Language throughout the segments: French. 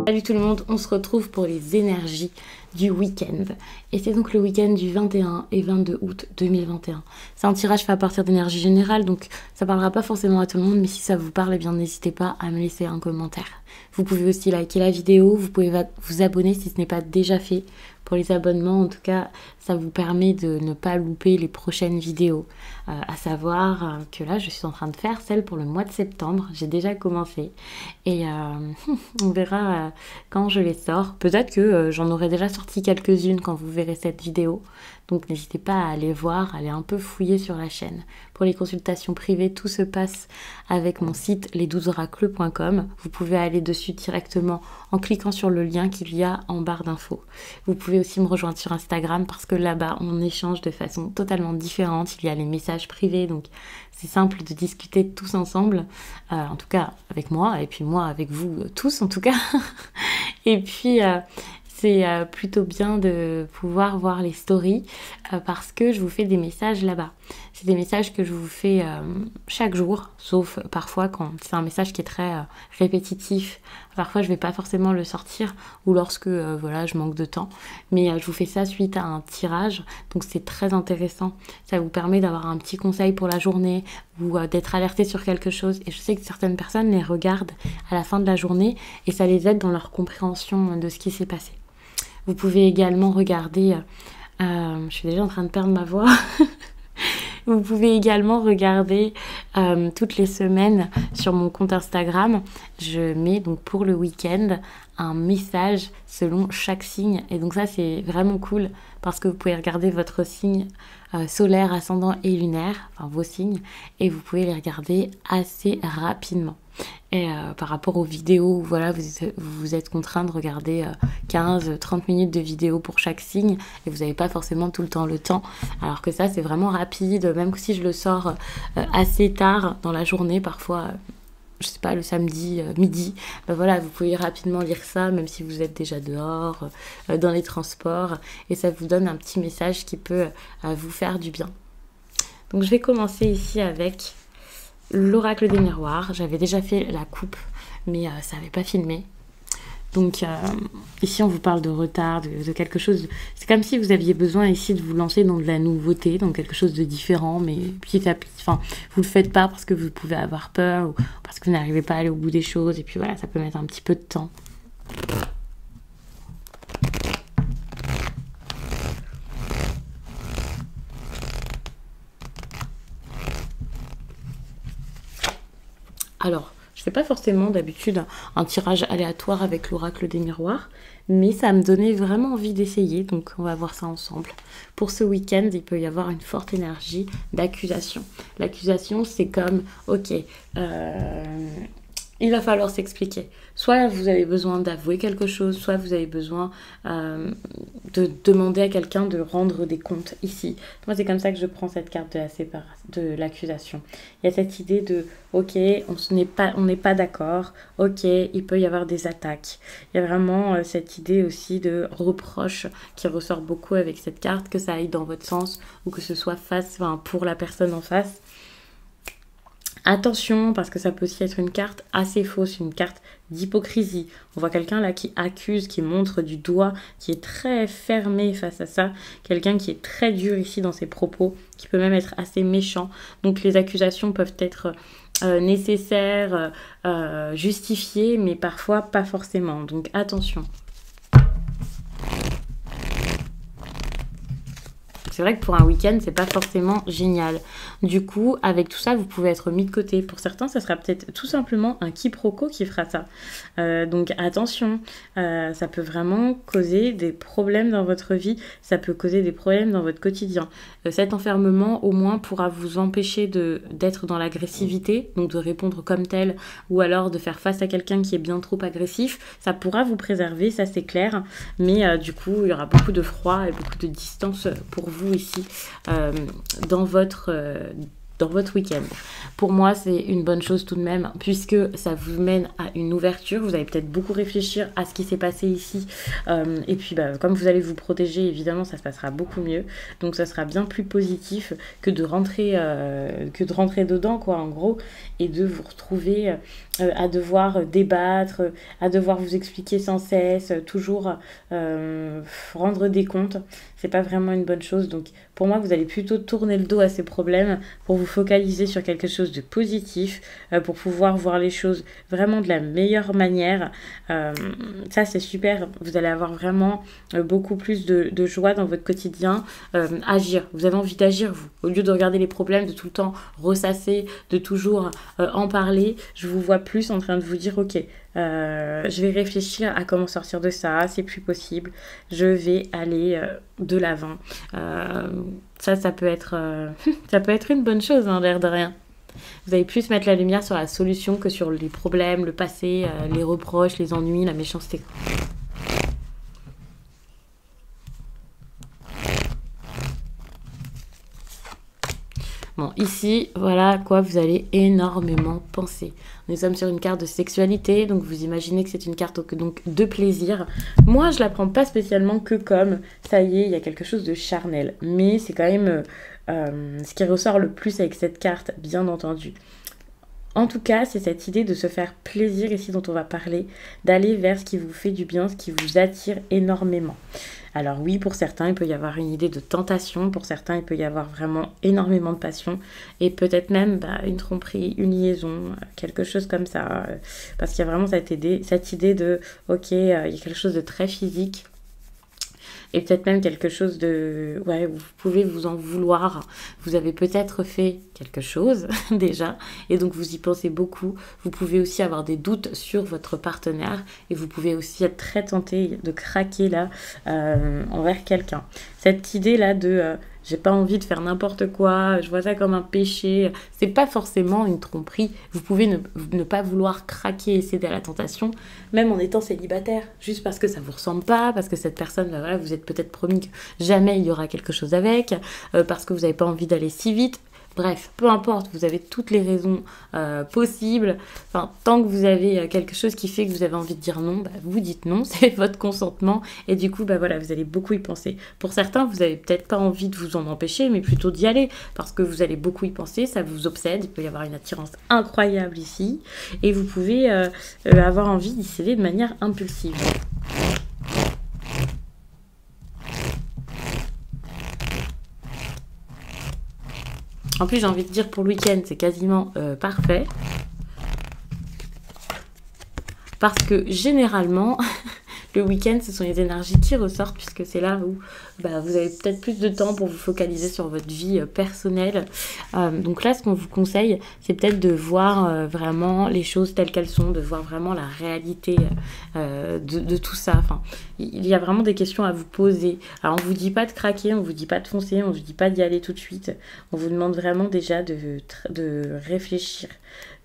Salut tout le monde, on se retrouve pour les énergies du week-end. Et c'est donc le week-end du 21 et 22 août 2021. C'est un tirage fait à partir d'énergie générale, donc ça parlera pas forcément à tout le monde, mais si ça vous parle, eh bien n'hésitez pas à me laisser un commentaire. Vous pouvez aussi liker la vidéo, vous pouvez vous abonner si ce n'est pas déjà fait. Pour les abonnements, en tout cas, ça vous permet de ne pas louper les prochaines vidéos. À savoir que là, je suis en train de faire celle pour le mois de septembre. J'ai déjà commencé. Et on verra quand je les sors. Peut-être que j'en aurai déjà sorti quelques-unes quand vous verrez cette vidéo. Donc n'hésitez pas à aller voir, à aller un peu fouiller sur la chaîne. Pour les consultations privées, tout se passe avec mon site les12oracles.com. Vous pouvez aller dessus directement en cliquant sur le lien qu'il y a en barre d'infos. Vous pouvez aussi me rejoindre sur Instagram parce que là-bas, on échange de façon totalement différente. Il y a les messages privés, donc c'est simple de discuter tous ensemble. En tout cas, avec moi, et puis moi avec vous tous en tout cas. Et puis... c'est plutôt bien de pouvoir voir les stories parce que je vous fais des messages là-bas. C'est des messages que je vous fais chaque jour, sauf parfois quand c'est un message qui est très répétitif. Parfois, je ne vais pas forcément le sortir ou lorsque voilà, je manque de temps. Mais je vous fais ça suite à un tirage, donc c'est très intéressant. Ça vous permet d'avoir un petit conseil pour la journée ou d'être alerté sur quelque chose. Et je sais que certaines personnes les regardent à la fin de la journée et ça les aide dans leur compréhension de ce qui s'est passé. Vous pouvez également regarder, je suis déjà en train de perdre ma voix, vous pouvez également regarder toutes les semaines sur mon compte Instagram, je mets donc pour le week-end un message selon chaque signe et donc ça c'est vraiment cool parce que vous pouvez regarder votre signe solaire, ascendant et lunaire, enfin vos signes, et vous pouvez les regarder assez rapidement. Et par rapport aux vidéos, voilà, vous êtes contraint de regarder 15-30 minutes de vidéo pour chaque signe et vous n'avez pas forcément tout le temps alors que ça c'est vraiment rapide, même si je le sors assez tard dans la journée, parfois je sais pas, le samedi midi, ben voilà, vous pouvez rapidement lire ça même si vous êtes déjà dehors, dans les transports, et ça vous donne un petit message qui peut vous faire du bien. Donc je vais commencer ici avec l'oracle des miroirs. J'avais déjà fait la coupe, mais ça n'avait pas filmé. Donc ici, on vous parle de retard, de quelque chose. C'est comme si vous aviez besoin ici de vous lancer dans de la nouveauté, dans quelque chose de différent, mais petit à petit. Enfin, vous le faites pas parce que vous pouvez avoir peur ou parce que vous n'arrivez pas à aller au bout des choses. Et puis voilà, ça peut mettre un petit peu de temps. Alors, je fais pas forcément d'habitude un tirage aléatoire avec l'oracle des miroirs, mais ça me donnait vraiment envie d'essayer, donc on va voir ça ensemble. Pour ce week-end, il peut y avoir une forte énergie d'accusation. L'accusation, c'est comme, ok, il va falloir s'expliquer. Soit vous avez besoin d'avouer quelque chose, soit vous avez besoin de demander à quelqu'un de rendre des comptes ici. Moi, c'est comme ça que je prends cette carte de l'accusation. Il y a cette idée de, ok, on n'est pas d'accord, ok, il peut y avoir des attaques. Il y a vraiment cette idée aussi de reproche qui ressort beaucoup avec cette carte, que ça aille dans votre sens ou que ce soit pour la personne en face. Attention, parce que ça peut aussi être une carte assez fausse, une carte d'hypocrisie. On voit quelqu'un là qui accuse, qui montre du doigt, qui est très fermé face à ça. Quelqu'un qui est très dur ici dans ses propos, qui peut même être assez méchant. Donc les accusations peuvent être nécessaires, justifiées, mais parfois pas forcément. Donc attention. C'est vrai que pour un week-end, c'est pas forcément génial. Du coup, avec tout ça, vous pouvez être mis de côté. Pour certains, ça sera peut-être tout simplement un quiproquo qui fera ça. Donc attention, ça peut vraiment causer des problèmes dans votre vie. Ça peut causer des problèmes dans votre quotidien. Cet enfermement, au moins, pourra vous empêcher d'être dans l'agressivité, donc de répondre comme tel, ou alors de faire face à quelqu'un qui est bien trop agressif. Ça pourra vous préserver, ça c'est clair. Mais du coup, il y aura beaucoup de froid et beaucoup de distance pour vous ici dans votre dans votre week-end. Pour moi, c'est une bonne chose tout de même, puisque ça vous mène à une ouverture. Vous allez peut-être beaucoup réfléchir à ce qui s'est passé ici. Et puis, comme vous allez vous protéger, évidemment, ça se passera beaucoup mieux. Donc, ça sera bien plus positif que de rentrer dedans, quoi, en gros, et de vous retrouver à devoir débattre, à devoir vous expliquer sans cesse, toujours rendre des comptes. C'est pas vraiment une bonne chose. Donc, pour moi, vous allez plutôt tourner le dos à ces problèmes pour vous focaliser sur quelque chose de positif, pour pouvoir voir les choses vraiment de la meilleure manière. Ça, c'est super. Vous allez avoir vraiment beaucoup plus de joie dans votre quotidien. Agir. Vous avez envie d'agir, vous. Au lieu de regarder les problèmes, de tout le temps ressasser, de toujours en parler, je vous vois plus en train de vous dire, ok, je vais réfléchir à comment sortir de ça, c'est plus possible, je vais aller de l'avant. Ça peut être ça peut être une bonne chose, hein, l'air de rien. Vous allez plus mettre la lumière sur la solution que sur les problèmes, le passé, les reproches, les ennuis, la méchanceté. Bon, ici, voilà à quoi vous allez énormément penser. Nous sommes sur une carte de sexualité, donc vous imaginez que c'est une carte donc de plaisir. Moi, je la prends pas spécialement que comme, ça y est, il y a quelque chose de charnel. Mais c'est quand même ce qui ressort le plus avec cette carte, bien entendu. En tout cas, c'est cette idée de se faire plaisir ici dont on va parler, d'aller vers ce qui vous fait du bien, ce qui vous attire énormément. Alors oui, pour certains, il peut y avoir une idée de tentation, pour certains, il peut y avoir vraiment énormément de passion, et peut-être même une tromperie, une liaison, quelque chose comme ça, parce qu'il y a vraiment cette idée de, ok, il y a quelque chose de très physique, et peut-être même quelque chose de... Ouais, vous pouvez vous en vouloir. Vous avez peut-être fait quelque chose déjà, et donc vous y pensez beaucoup. Vous pouvez aussi avoir des doutes sur votre partenaire, et vous pouvez aussi être très tenté de craquer là envers quelqu'un. Cette idée-là de... j'ai pas envie de faire n'importe quoi, je vois ça comme un péché. C'est pas forcément une tromperie. Vous pouvez ne pas vouloir craquer et céder à la tentation, même en étant célibataire, juste parce que ça vous ressemble pas, parce que cette personne, voilà, vous êtes peut-être promis que jamais il y aura quelque chose avec, parce que vous n'avez pas envie d'aller si vite. Bref, peu importe, vous avez toutes les raisons possibles. Enfin, tant que vous avez quelque chose qui fait que vous avez envie de dire non, vous dites non, c'est votre consentement. Et du coup, voilà, vous allez beaucoup y penser. Pour certains, vous n'avez peut-être pas envie de vous en empêcher, mais plutôt d'y aller. Parce que vous allez beaucoup y penser, ça vous obsède. Il peut y avoir une attirance incroyable ici. Et vous pouvez avoir envie d'y céder de manière impulsive. En plus, j'ai envie de dire pour le week-end, c'est quasiment parfait. Parce que généralement, le week-end, ce sont les énergies qui ressortent, puisque c'est là où vous avez peut-être plus de temps pour vous focaliser sur votre vie personnelle. Donc là, ce qu'on vous conseille, c'est peut-être de voir vraiment les choses telles qu'elles sont, de voir vraiment la réalité de tout ça. Enfin, il y a vraiment des questions à vous poser. Alors, on ne vous dit pas de craquer, on ne vous dit pas de foncer, on ne vous dit pas d'y aller tout de suite. On vous demande vraiment déjà de réfléchir,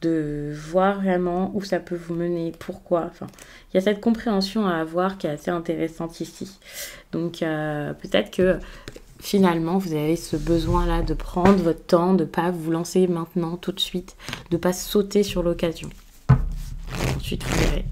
de voir vraiment où ça peut vous mener, pourquoi. Enfin, il y a cette compréhension à avoir qui est assez intéressante ici. Donc, peut-être que finalement, vous avez ce besoin-là de prendre votre temps, de ne pas vous lancer maintenant, tout de suite, de ne pas sauter sur l'occasion. Ensuite, vous verrez.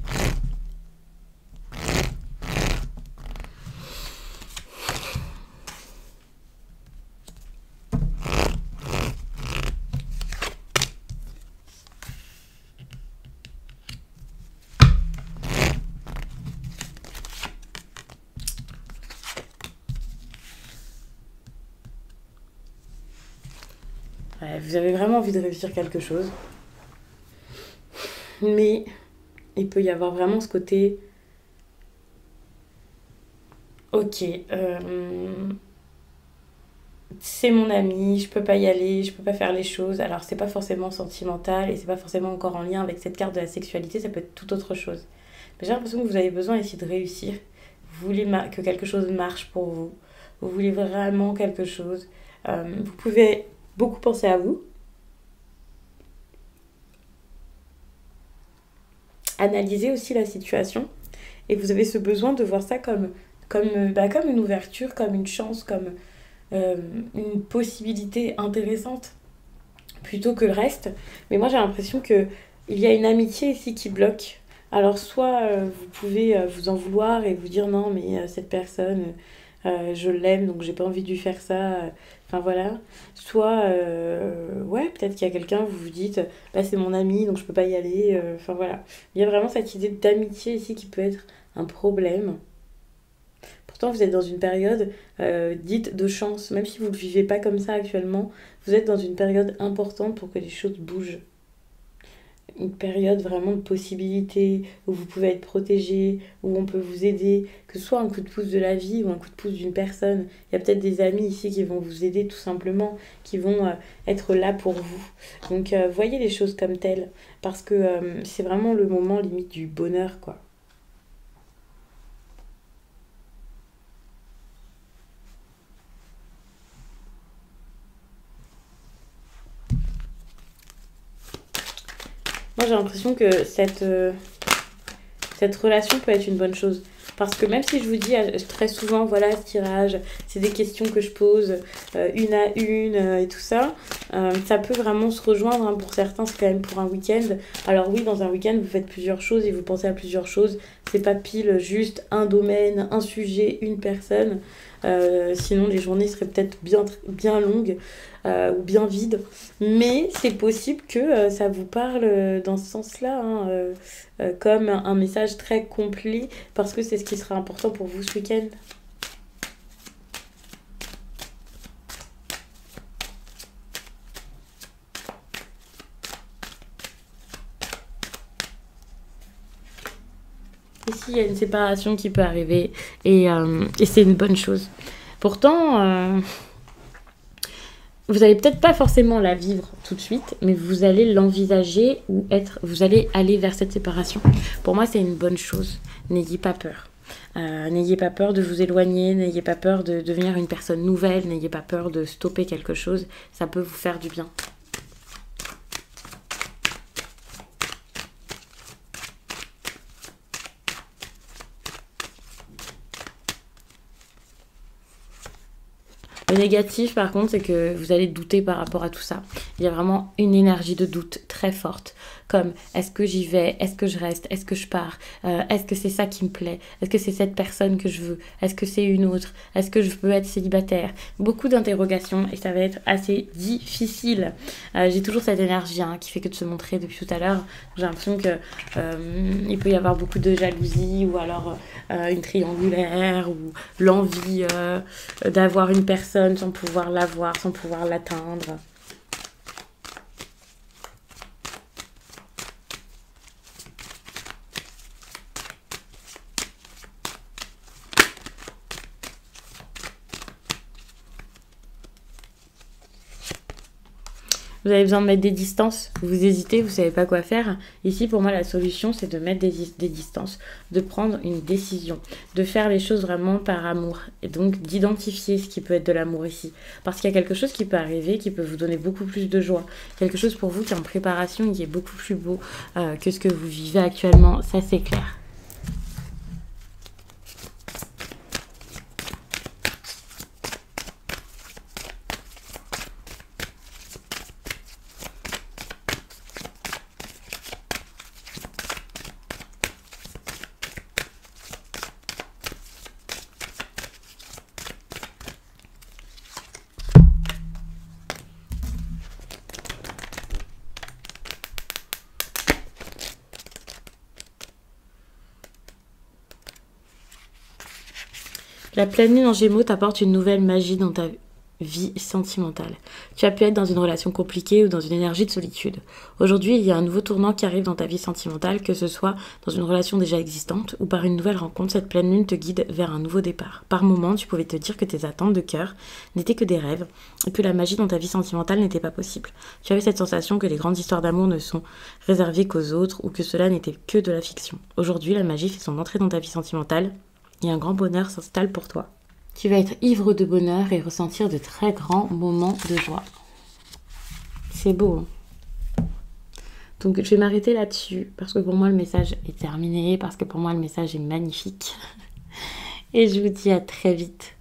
Ouais, vous avez vraiment envie de réussir quelque chose. Mais il peut y avoir vraiment ce côté... Ok, c'est mon ami, je peux pas y aller, je peux pas faire les choses. Alors c'est pas forcément sentimental et c'est pas forcément encore en lien avec cette carte de la sexualité, ça peut être tout autre chose. Mais j'ai l'impression que vous avez besoin ici de réussir. Vous voulez que quelque chose marche pour vous. Vous voulez vraiment quelque chose. Vous pouvez beaucoup penser à vous. Analyser aussi la situation. Et vous avez ce besoin de voir ça comme une ouverture, comme une chance, comme une possibilité intéressante. plutôt que le reste. Mais moi, j'ai l'impression qu'il y a une amitié ici qui bloque. Alors, soit vous pouvez vous en vouloir et vous dire non, mais cette personne, je l'aime, donc j'ai pas envie de lui faire ça. Enfin voilà. Soit, ouais, peut-être qu'il y a quelqu'un, vous vous dites, bah, c'est mon ami, donc je peux pas y aller. Enfin voilà. Il y a vraiment cette idée d'amitié ici qui peut être un problème. Pourtant, vous êtes dans une période dite de chance. Même si vous ne le vivez pas comme ça actuellement, vous êtes dans une période importante pour que les choses bougent. Une période vraiment de possibilités, où vous pouvez être protégé, où on peut vous aider, que ce soit un coup de pouce de la vie ou un coup de pouce d'une personne. Il y a peut-être des amis ici qui vont vous aider tout simplement, qui vont être là pour vous. Donc voyez les choses comme telles, parce que c'est vraiment le moment limite du bonheur, quoi. Moi j'ai l'impression que cette relation peut être une bonne chose. Parce que même si je vous dis très souvent, voilà, ce tirage, c'est des questions que je pose une à une et tout ça, ça peut vraiment se rejoindre. Hein. Pour certains, c'est quand même pour un week-end. Alors oui, dans un week-end, vous faites plusieurs choses et vous pensez à plusieurs choses. C'est pas pile juste un domaine, un sujet, une personne. Sinon, les journées seraient peut-être bien longues ou bien vides. Mais c'est possible que ça vous parle dans ce sens-là, hein, comme un message très complet, parce que c'est ce qui sera important pour vous ce week-end. Ici, il y a une séparation qui peut arriver et c'est une bonne chose. Pourtant, vous allez peut-être pas forcément la vivre tout de suite, mais vous allez l'envisager vous allez aller vers cette séparation. Pour moi, c'est une bonne chose. N'ayez pas peur. N'ayez pas peur de vous éloigner, n'ayez pas peur de devenir une personne nouvelle, n'ayez pas peur de stopper quelque chose. Ça peut vous faire du bien. Le négatif, par contre, c'est que vous allez douter par rapport à tout ça. Il y a vraiment une énergie de doute très forte. Comme, est-ce que j'y vais? Est-ce que je reste? Est-ce que je pars? Est-ce que c'est ça qui me plaît? Est-ce que c'est cette personne que je veux? Est-ce que c'est une autre? Est-ce que je peux être célibataire? Beaucoup d'interrogations et ça va être assez difficile. J'ai toujours cette énergie qui fait que de se montrer depuis tout à l'heure. J'ai l'impression que il peut y avoir beaucoup de jalousie ou alors une triangulaire ou l'envie d'avoir une personne sans pouvoir l'avoir, sans pouvoir l'atteindre. Vous avez besoin de mettre des distances, vous hésitez, vous ne savez pas quoi faire. Ici, pour moi, la solution, c'est de mettre des distances, de prendre une décision, de faire les choses vraiment par amour. Et donc, d'identifier ce qui peut être de l'amour ici. Parce qu'il y a quelque chose qui peut arriver, qui peut vous donner beaucoup plus de joie. Quelque chose pour vous qui est en préparation, qui est beaucoup plus beau que ce que vous vivez actuellement. Ça, c'est clair. La pleine lune en Gémeaux t'apporte une nouvelle magie dans ta vie sentimentale. Tu as pu être dans une relation compliquée ou dans une énergie de solitude. Aujourd'hui, il y a un nouveau tournant qui arrive dans ta vie sentimentale, que ce soit dans une relation déjà existante ou par une nouvelle rencontre. Cette pleine lune te guide vers un nouveau départ. Par moments, tu pouvais te dire que tes attentes de cœur n'étaient que des rêves et que la magie dans ta vie sentimentale n'était pas possible. Tu avais cette sensation que les grandes histoires d'amour ne sont réservées qu'aux autres ou que cela n'était que de la fiction. Aujourd'hui, la magie fait son entrée dans ta vie sentimentale et un grand bonheur s'installe pour toi. Tu vas être ivre de bonheur et ressentir de très grands moments de joie. C'est beau. Donc je vais m'arrêter là-dessus parce que pour moi le message est terminé, parce que pour moi le message est magnifique. Et je vous dis à très vite.